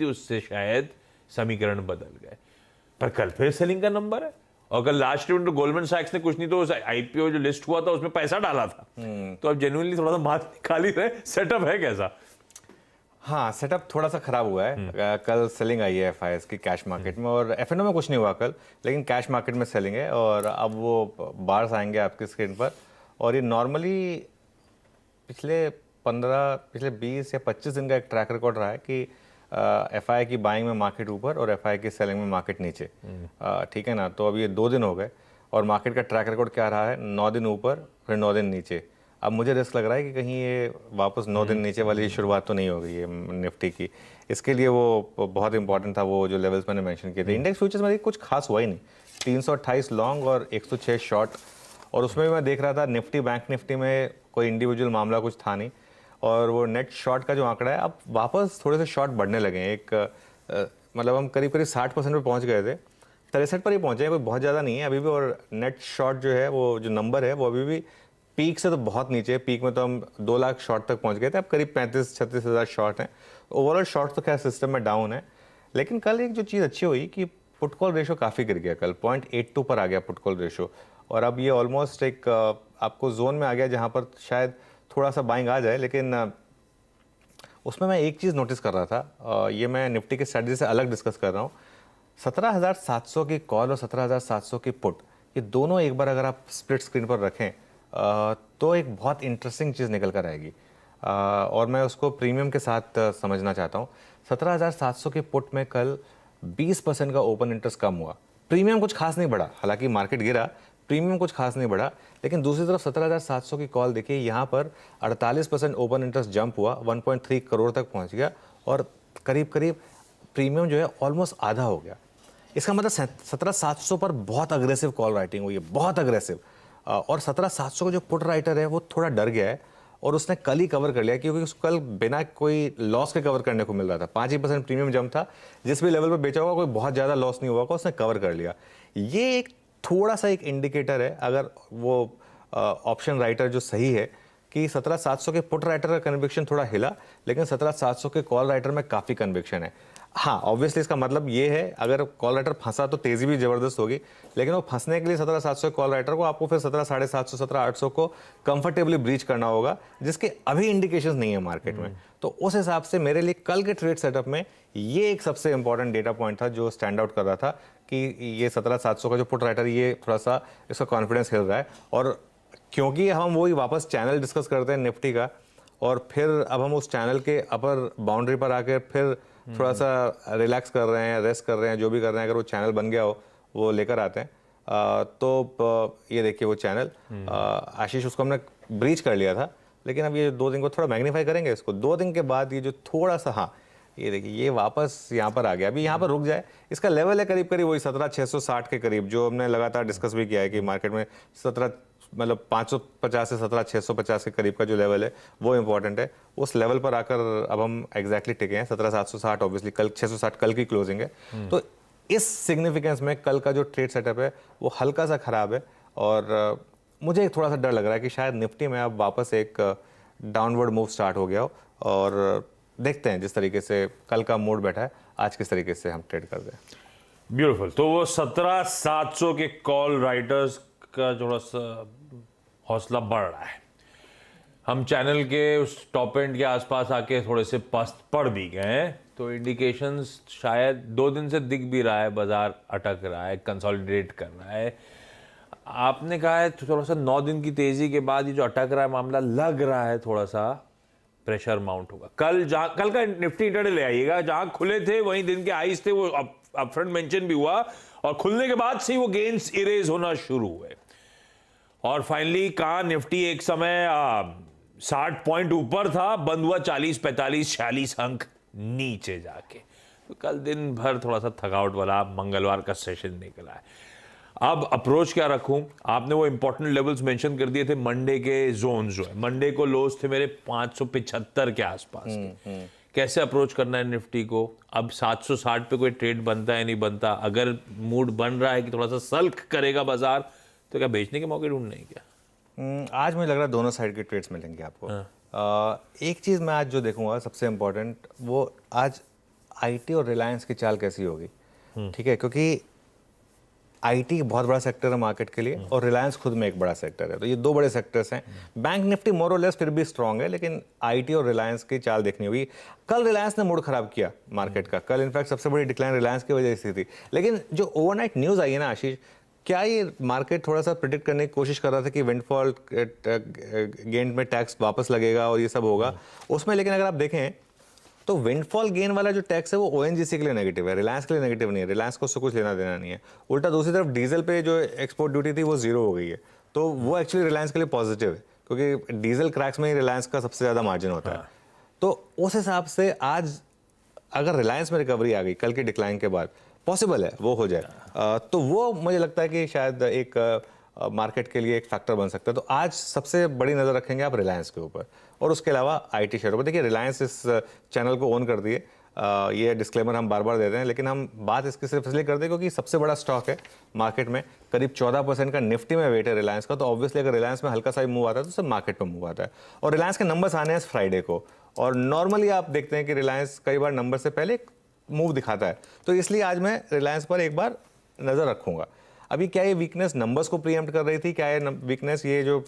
उससे शायद समीकरण बदल गए, पर कल फिर सेलिंग का नंबर है। और कल लास्ट इवेंट गोल्डमैन सैक्स ने कुछ नहीं तो आईपीओ जो लिस्ट हुआ था उसमें पैसा डाला था, तो अब जेन्युइनली थोड़ा सा बात निकाल रहे, सेटअप है कैसा? हाँ, सेटअप थोड़ा सा खराब हुआ है। कल सेलिंग आई है एफआईएस की कैश मार्केट में, और एफएनओ में कुछ नहीं हुआ कल, लेकिन कैश मार्केट में सेलिंग है। और अब वो बार्स आएंगे आपकी स्क्रीन पर, और ये नॉर्मली पिछले 20 या 25 दिन का एक ट्रैक रिकॉर्ड रहा है कि एफआई की बाइंग में मार्केट ऊपर और एफआई की सेलिंग में मार्केट नीचे। ठीक है ना, तो अब ये 2 दिन हो गए और मार्केट का ट्रैक रिकॉर्ड क्या रहा है, 9 दिन ऊपर फिर 9 दिन नीचे। अब मुझे रिस्क लग रहा है कि कहीं ये वापस 9 दिन नीचे वाली शुरुआत तो नहीं हो गई है निफ्टी की। इसके लिए वो बहुत इंपॉर्टेंट था, वो जो लेवल्स मैंने मेंशन किए थे। इंडेक्स फ्यूचर्स में कुछ खास हुआ ही नहीं, 328 लॉन्ग और 106 शॉर्ट, और उसमें भी मैं देख रहा था निफ्टी बैंक निफ्टी में कोई इंडिविजुअल मामला कुछ था नहीं। और वो नेट शॉर्ट का जो आंकड़ा है, अब वापस थोड़े से शॉर्ट बढ़ने लगे हैं। मतलब हम करीब करीब 60% पे पहुंच गए थे, 63 पर ही पहुंचे हैं, कोई बहुत ज़्यादा नहीं है अभी भी। और नेट शॉर्ट जो है, वो जो नंबर है वो अभी भी पीक से तो बहुत नीचे है। पीक में तो हम 2 लाख शॉर्ट तक पहुंच गए थे, अब करीब 35-36 हज़ार शॉर्ट हैं। ओवरऑल शॉर्ट तो खैर सिस्टम में डाउन है, लेकिन कल एक जो चीज़ अच्छी हुई कि पुट कॉल रेशो काफ़ी गिर गया कल, 0.82 पर आ गया पुट कॉल रेशो। और अब ये ऑलमोस्ट एक आपको जोन में आ गया जहाँ पर शायद थोड़ा सा बाइंग आ जाए। लेकिन उसमें मैं एक चीज़ नोटिस कर रहा था, ये मैं निफ्टी की स्ट्रेटजी से अलग डिस्कस कर रहा हूँ। 17,700 की कॉल और 17,700 की पुट, ये दोनों एक बार अगर आप स्प्लिट स्क्रीन पर रखें तो एक बहुत इंटरेस्टिंग चीज़ निकल कर आएगी। और मैं उसको प्रीमियम के साथ समझना चाहता हूँ। 17,700 की पुट में कल 20% का ओपन इंटरेस्ट कम हुआ, प्रीमियम कुछ खास नहीं बढ़ा, हालांकि मार्केट गिरा, प्रीमियम कुछ खास नहीं बढ़ा। लेकिन दूसरी तरफ 17,700 की कॉल देखिए, यहाँ पर 48% ओपन इंटरेस्ट जंप हुआ, 1.3 करोड़ तक पहुँच गया, और करीब करीब प्रीमियम जो है ऑलमोस्ट आधा हो गया। इसका मतलब 17,700 पर बहुत अग्रेसिव कॉल राइटिंग हुई है, बहुत अग्रेसिव। और 17,700 का जो पुट राइटर है वो थोड़ा डर गया है, और उसने कल ही कवर कर लिया, क्योंकि उसको कल बिना कोई लॉस के कवर करने को मिल रहा था। 5% प्रीमियम जंप था, जिस भी लेवल पर बेचा होगा कोई बहुत ज़्यादा लॉस नहीं हुआ, उसने कवर कर लिया। ये एक थोड़ा सा एक इंडिकेटर है, अगर वो ऑप्शन राइटर जो सही है, कि 17,700 के पुट राइटर का कन्विक्शन थोड़ा हिला, लेकिन 17,700 के कॉल राइटर में काफ़ी कन्विक्शन है। हाँ, ऑब्वियसली इसका मतलब ये है, अगर कॉल राइटर फंसा तो तेज़ी भी ज़बरदस्त होगी, लेकिन वो फंसने के लिए 17,700 कॉल राइटर को आपको फिर 17,750, 17,800 को कंफर्टेबली ब्रीच करना होगा, जिसके अभी इंडिकेशंस नहीं है मार्केट में। तो उस हिसाब से मेरे लिए कल के ट्रेड सेटअप में ये एक सबसे इंपॉर्टेंट डेटा पॉइंट था जो स्टैंड आउट कर रहा था, कि ये 17,700 का जो पुट राइटर, ये थोड़ा सा इसका कॉन्फिडेंस हिल रहा है। और क्योंकि हम वही वापस चैनल डिस्कस करते हैं निफ्टी का, और फिर अब हम उस चैनल के अपर बाउंड्री पर आकर फिर थोड़ा सा रिलैक्स कर रहे हैं, रेस्ट कर रहे हैं, जो भी कर रहे हैं, अगर वो चैनल बन गया हो वो लेकर आते हैं। तो ये देखिए वो चैनल, आशीष, उसको हमने ब्रीच कर लिया था, लेकिन अब ये 2 दिन को थोड़ा मैग्नीफाई करेंगे इसको। 2 दिन के बाद ये जो थोड़ा सा, हाँ ये देखिए ये वापस यहाँ पर आ गया, अभी यहाँ पर रुक जाए। इसका लेवल है करीब करीब वही 17,660 के करीब, जो हमने लगातार डिस्कस भी किया है कि मार्केट में 550 से 17,650 के करीब का जो लेवल है वो इंपॉर्टेंट है। उस लेवल पर आकर अब हम एग्जैक्टली टिके हैं, 17,760। ऑब्वियसली कल 660 कल की क्लोजिंग है, तो इस सिग्निफिकेंस में कल का जो ट्रेड सेटअप है वो हल्का सा खराब है। और मुझे थोड़ा सा डर लग रहा है कि शायद निफ्टी में अब वापस एक डाउनवर्ड मूव स्टार्ट हो गया हो, और देखते हैं जिस तरीके से कल का मूड बैठा है, आज किस तरीके से हम ट्रेड कर दें। ब्यूटीफुल। तो वो 17,700 के कॉल राइटर्स का थोड़ा सा हौसला बढ़ रहा है। हम चैनल के उस टॉप एंड के आसपास आके थोड़े से पस्त पड़ भी गए हैं, तो इंडिकेशंस शायद 2 दिन से दिख भी रहा है, बाजार अटक रहा है, कंसोलिडेट कर रहा है। आपने कहा है थोड़ा सा 9 दिन की तेजी के बाद ये जो अटक रहा है मामला, लग रहा है थोड़ा सा प्रेशर माउंट होगा। कल का निफ्टी इंटरडे ले आइएगा, जहां खुले थे वहीं दिन के हाईज थे, वो अपफ्रंट मेंशन भी हुआ, और खुलने के बाद से ही वो गेन्स इरेज होना शुरू हुए। और फाइनली कहा निफ्टी एक समय 60 पॉइंट ऊपर था, बंद हुआ 40, 45, 46 अंक नीचे जाके। तो कल दिन भर थोड़ा सा थकावट वाला मंगलवार का सेशन निकला है। अब अप्रोच क्या रखूं? आपने वो इंपॉर्टेंट लेवल्स मेंशन कर दिए थे, मंडे के जोन जो है, मंडे को लोस थे मेरे 575 के आसपास के। कैसे अप्रोच करना है निफ्टी को? अब 760 पे कोई ट्रेड बनता है नहीं बनता? अगर मूड बन रहा है कि थोड़ा सा सल्क करेगा बाजार, तो क्या बेचने के मौके ढूंढने हैं क्या? आज मुझे लग रहा है दोनों साइड के ट्रेड्स मिलेंगे आपको। एक चीज़ मैं आज जो देखूंगा सबसे इम्पोर्टेंट, वो आज आईटी और रिलायंस की चाल कैसी होगी, ठीक है, क्योंकि आईटी बहुत बड़ा सेक्टर है मार्केट के लिए और रिलायंस खुद में एक बड़ा सेक्टर है, तो ये दो बड़े सेक्टर्स हैं। बैंक निफ्टी मोर और लेस फिर भी स्ट्रांग है, लेकिन आईटी और रिलायंस की चाल देखनी होगी। कल रिलायंस ने मूड खराब किया मार्केट का, कल इनफैक्ट सबसे बड़ी डिक्लाइन रिलायंस की वजह से थी, लेकिन जो ओवरनाइट न्यूज़ आई है ना आशीष, क्या ये मार्केट थोड़ा सा प्रिडिक्ट करने की कोशिश कर रहा था कि विंडफॉल गेन में टैक्स वापस लगेगा और ये सब होगा उसमें, लेकिन अगर आप देखें तो विंडफॉल गेन वाला जो टैक्स है वो ओएनजीसी के लिए नेगेटिव है, रिलायंस के लिए नेगेटिव नहीं है, रिलायंस को उससे कुछ लेना देना नहीं है। उल्टा दूसरी तरफ डीजल पे जो एक्सपोर्ट ड्यूटी थी वो जीरो हो गई है, तो वो एक्चुअली रिलायंस के लिए पॉजिटिव है, क्योंकि डीजल क्रैक्स में ही रिलायंस का सबसे ज़्यादा मार्जिन होता है। तो उस हिसाब से आज अगर रिलायंस में रिकवरी आ गई कल के डिक्लाइन के बाद, पॉसिबल है वो हो जाए, तो वो मुझे लगता है कि शायद एक मार्केट के लिए एक फैक्टर बन सकता है। तो आज सबसे बड़ी नज़र रखेंगे आप रिलायंस के ऊपर और उसके अलावा आईटी शेयरों पर। देखिए रिलायंस इस चैनल को ओन कर दिए, ये डिस्क्लेमर हम बार बार देते हैं, लेकिन हम बात इसकी सिर्फ इसलिए करते हैं क्योंकि सबसे बड़ा स्टॉक है मार्केट में, करीब 14% का निफ्टी में वेट है रिलायंस का, तो ऑब्वियसली अगर रिलायंस में हल्का सा मूव आता है तो सब मार्केट में मूव आता है। और रिलायंस के नंबर्स आने हैं फ्राइडे को, और नॉर्मली आप देखते हैं कि रिलायंस कई बार नंबर से पहले मूव दिखाता है, तो इसलिए आज मैं रिलायंस पर एक बार नज़र रखूंगा। अभी क्या ये वीकनेस नंबर्स को प्रीएम्प्ट कर रही थी, क्या ये वीकनेस ये जो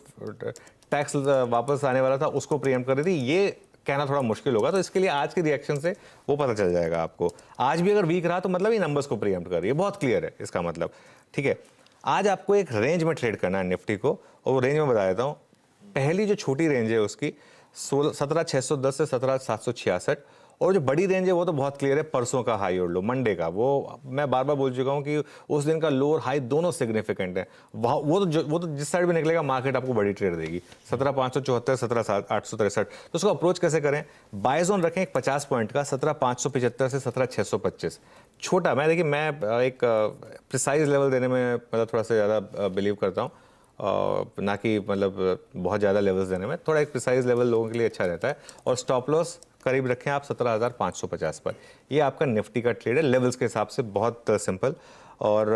टैक्स वापस आने वाला था उसको प्रीएम्प्ट कर रही थी, ये कहना थोड़ा मुश्किल होगा। तो इसके लिए आज के रिएक्शन से वो पता चल जाएगा आपको। आज भी अगर वीक रहा तो मतलब ये नंबर्स को प्रीएम्प्ट कर रही है, बहुत क्लियर है इसका मतलब, ठीक है। आज आपको एक रेंज में ट्रेड करना है निफ्टी को, और वो रेंज में बता देता हूँ। पहली जो छोटी रेंज है उसकी 17,610 से 17,766, और जो बड़ी रेंज है वो तो बहुत क्लियर है, परसों का हाई और लो, मंडे का। वो मैं बार बार बोल चुका हूँ कि उस दिन का लो और हाई दोनों सिग्निफिकेंट है। वो तो जिस साइड भी निकलेगा मार्केट आपको बड़ी ट्रेड देगी। 17,574, 17,863। तो उसको अप्रोच कैसे करें? बाय जोन रखें एक 50 पॉइंट का, 17,575 से 17,625। छोटा, मैं देखिए मैं एक प्रिसाइज लेवल देने में मतलब थोड़ा सा ज़्यादा बिलीव करता हूँ, ना कि मतलब बहुत ज़्यादा लेवल्स देने में। थोड़ा एक प्रिसाइज लेवल लोगों के लिए अच्छा रहता है। और स्टॉप लॉस करीब रखें आप 17,550 पर। ये आपका निफ्टी का ट्रेड है लेवल्स के हिसाब से, बहुत सिंपल। और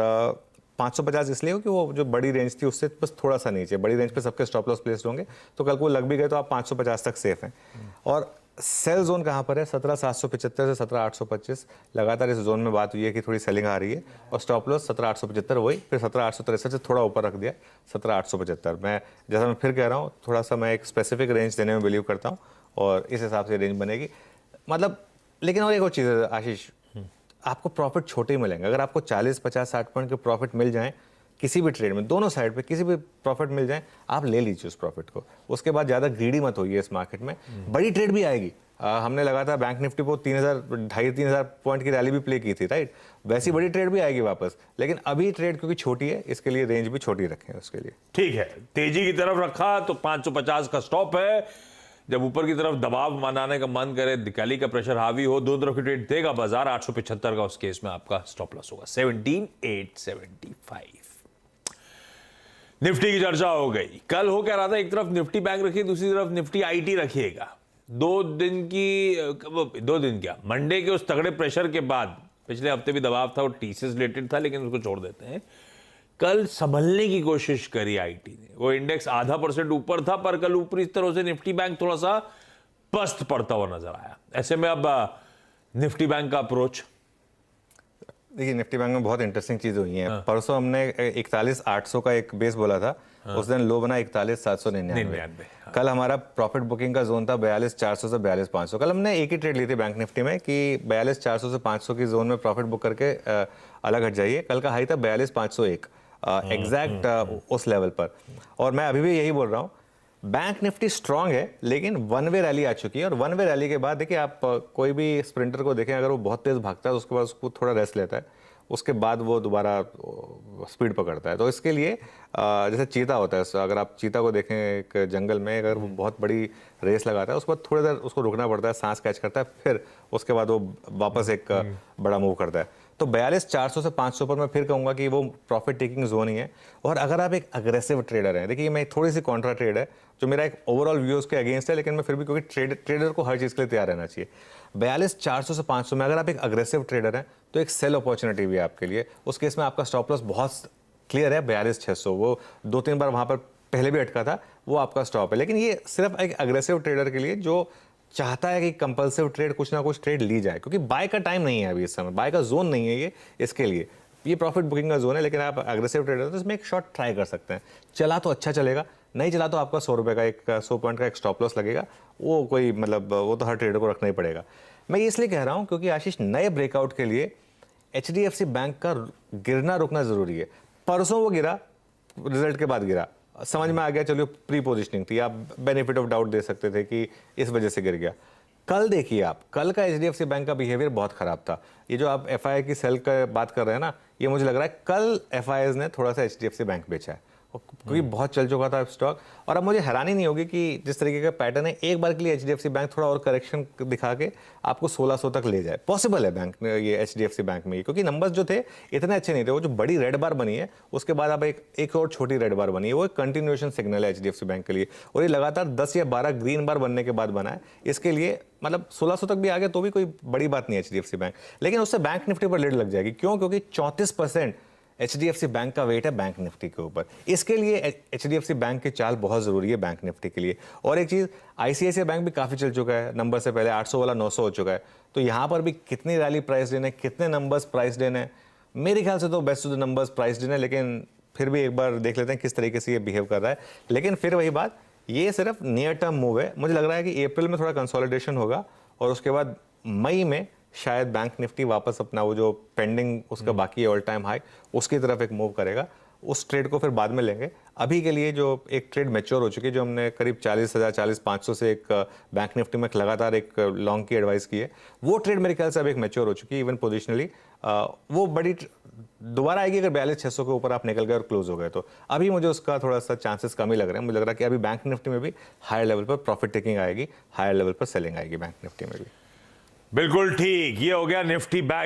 550 इसलिए हो कि वो जो बड़ी रेंज थी उससे बस थोड़ा सा नीचे, बड़ी रेंज पे सबके स्टॉप लॉस प्लेस्ड होंगे, तो कल को लग भी गए तो आप 550 तक सेफ हैं। और सेल जोन कहाँ पर है? 17,775 से 17,825। लगातार इस जोन में बात हुई है कि थोड़ी सेलिंग आ रही है। और स्टॉप लॉस 17,875 वही, फिर 17,863 से थोड़ा ऊपर रख दिया 17,875। मैं जैसा मैं फिर कह रहा हूँ, थोड़ा सा मैं एक स्पेसिफिक रेंज देने में बिलीव करता हूँ और इस हिसाब से रेंज बनेगी मतलब। लेकिन और एक और चीज़ है आशीष, आपको प्रॉफिट छोटे ही मिलेंगे। अगर आपको 40, 50, 60 पॉइंट के प्रॉफिट मिल जाएं किसी भी ट्रेड में, दोनों साइड पे किसी भी प्रॉफिट मिल जाए, आप ले लीजिए उस प्रॉफिट को। उसके बाद ज़्यादा ग्रीडी मत होइए इस मार्केट में। बड़ी ट्रेड भी आएगी। हमने लगातार बैंक निफ्टी को 3,000 पॉइंट की रैली भी प्ले की थी, राइट? वैसी बड़ी ट्रेड भी आएगी वापस, लेकिन अभी ट्रेड क्योंकि छोटी है इसके लिए रेंज भी छोटी रखें उसके लिए। ठीक है, तेजी की तरफ रखा तो 550 का स्टॉप है। जब ऊपर की तरफ दबाव बनाने का मन करे, दिकाली का प्रेशर हावी हो, दो तरफ की ट्रेड देगा बाजार 875 का, उस केस में आपका स्टॉप लॉस होगा 17,875। निफ्टी की चर्चा हो गई। कल हो क्या रहा था, एक तरफ निफ्टी बैंक रखिए, दूसरी तरफ निफ्टी आईटी रखिएगा। 2 दिन क्या, मंडे के उस तगड़े प्रेशर के बाद, पिछले हफ्ते भी दबाव था और टीसीएस रिलेटेड था, लेकिन उसको छोड़ देते हैं। कल संभलने की कोशिश करी आईटी ने। वो इंडेक्स 0.5% ऊपर था, पर कल ऊपरी तरह से निफ्टी बैंक थोड़ा सा पस्त पड़ता हुआ नजर आया। ऐसे में अब निफ्टी बैंक का अप्रोच, देखिए निफ्टी बैंक में बहुत इंटरेस्टिंग चीज़ हुई है। परसों हमने 41,800 का एक बेस बोला था, उस दिन लो बना 41,799। कल हमारा प्रॉफिट बुकिंग का जोन था 42,400 से 42,500। कल हमने एक ही ट्रेड ली थी बैंक निफ्टी में कि 42,400 से 500 की जोन में प्रॉफिट बुक करके अलग हट जाइए। कल का हाई था 42,501 एग्जैक्ट उस लेवल पर। और मैं अभी भी यही बोल रहा हूँ, बैंक निफ्टी स्ट्रांग है, लेकिन वन वे रैली आ चुकी है। और वन वे रैली के बाद देखिए, आप कोई भी स्प्रिंटर को देखें, अगर वो बहुत तेज भागता है उसके बाद उसको थोड़ा रेस्ट लेता है, उसके बाद वो दोबारा स्पीड पकड़ता है। तो इसके लिए जैसे चीता होता है, अगर आप चीता को देखें एक जंगल में, अगर वो बहुत बड़ी रेस लगाता है उसके बाद थोड़ी देर उसको रुकना पड़ता है, सांस कैच करता है, फिर उसके बाद वो वापस एक बड़ा मूव करता है। तो 42,400 से 500 पर मैं फिर कहूँगा कि वो प्रॉफिट टेकिंग जोन ही है। और अगर आप एक अग्रेसिव ट्रेडर हैं, देखिए मैं थोड़ी सी कॉन्ट्रा ट्रेड है जो मेरा एक ओवरऑल व्यूज के अगेंस्ट है, लेकिन मैं फिर भी, क्योंकि ट्रेडर को हर चीज़ के लिए तैयार रहना चाहिए। 42,400 से 500 में अगर आप एक अग्रेसिव ट्रेडर हैं तो एक सेल अपॉर्चुनिटी भी है आपके लिए। उस केस में आपका स्टॉप लॉस बहुत क्लियर है 42,600। वो 2-3 बार वहाँ पर पहले भी अटका था, वो आपका स्टॉप है। लेकिन ये सिर्फ एक अग्रेसिव ट्रेडर के लिए जो चाहता है कि कंपल्सिव ट्रेड कुछ ना कुछ ट्रेड ली जाए, क्योंकि बाय का टाइम नहीं है अभी, इस समय बाय का जोन नहीं है ये इसके लिए। ये प्रॉफिट बुकिंग का जोन है, लेकिन आप अग्रेसिव ट्रेडर हो तो इसमें एक शॉट ट्राई कर सकते हैं। चला तो अच्छा चलेगा, नहीं चला तो आपका 100 रुपये का 100 पॉइंट का एक स्टॉप लॉस लगेगा। वो कोई मतलब वो तो हर ट्रेडर को रखना ही पड़ेगा। मैं ये इसलिए कह रहा हूँ क्योंकि आशीष, नए ब्रेकआउट के लिए HDFC बैंक का गिरना रुकना जरूरी है। परसों वो गिरा, रिजल्ट के बाद गिरा, समझ में आ गया, चलो प्री पोजिशनिंग थी, आप बेनिफिट ऑफ डाउट दे सकते थे कि इस वजह से गिर गया। कल देखिए आप, कल का HDFC बैंक का बिहेवियर बहुत खराब था। ये जो आप FI की सेल का बात कर रहे हैं ना, ये मुझे लग रहा है कल FIs ने थोड़ा सा HDFC बैंक बेचा है, क्योंकि बहुत चल चुका था स्टॉक। और अब मुझे हैरानी नहीं होगी कि जिस तरीके का पैटर्न है, एक बार के लिए HDFC बैंक थोड़ा और करेक्शन दिखा के आपको 1600 तक ले जाए। पॉसिबल है बैंक ये HDFC बैंक में, क्योंकि नंबर्स जो थे इतने अच्छे नहीं थे। वो जो बड़ी रेड बार बनी है, उसके बाद अब एक और छोटी रेड बार बनी है, वो एक कंटिन्यूएशन सिग्नल है HDFC बैंक के लिए। और ये लगातार 10 या 12 ग्रीन बार बनने के बाद बना है। इसके लिए मतलब 1600 तक भी आ गया तो भी कोई बड़ी बात नहीं है HDFC बैंक, लेकिन उससे बैंक निफ्टी पर लीड लग जाएगी। क्यों? क्योंकि 34% HDFC बैंक का वेट है बैंक निफ्टी के ऊपर। इसके लिए HDFC बैंक की चाल बहुत जरूरी है बैंक निफ्टी के लिए। और एक चीज, ICICI बैंक भी काफी चल चुका है, नंबर से पहले 800 वाला 900 हो चुका है। तो यहाँ पर भी कितनी रैली प्राइस देने, कितने नंबर्स प्राइस देने, मेरे ख्याल से तो best to the numbers price देने। लेकिन फिर भी एक बार देख लेते हैं किस तरीके से ये बिहेव कर रहा है। लेकिन फिर वही बात, ये सिर्फ नियर टर्म मूव है। मुझे लग रहा है कि अप्रैल में थोड़ा कंसोलिडेशन होगा और उसके बाद मई में शायद बैंक निफ्टी वापस अपना वो जो पेंडिंग उसका बाकी है ऑल टाइम हाई, उसकी तरफ एक मूव करेगा। उस ट्रेड को फिर बाद में लेंगे। अभी के लिए जो एक ट्रेड मैच्योर हो चुकी है, जो हमने करीब 40,000 40,500 से एक बैंक निफ्टी में लगातार एक लॉन्ग की एडवाइस की है, वो ट्रेड मेरे ख्याल से अब एक मैच्योर हो चुकी है। इवन पोजिशनली वो बड़ी दोबारा आएगी अगर 42,600 के ऊपर आप निकल गए और क्लोज हो गए तो। अभी मुझे उसका थोड़ा सा चांसेस कम ही लग रहे हैं। मुझे लग रहा है कि अभी बैंक निफ्टी में भी हायर लेवल पर प्रॉफिट टेकिंग आएगी, हायर लेवल पर सेलिंग आएगी बैंक निफ्टी में भी। बिल्कुल ठीक, ये हो गया निफ्टी बैंक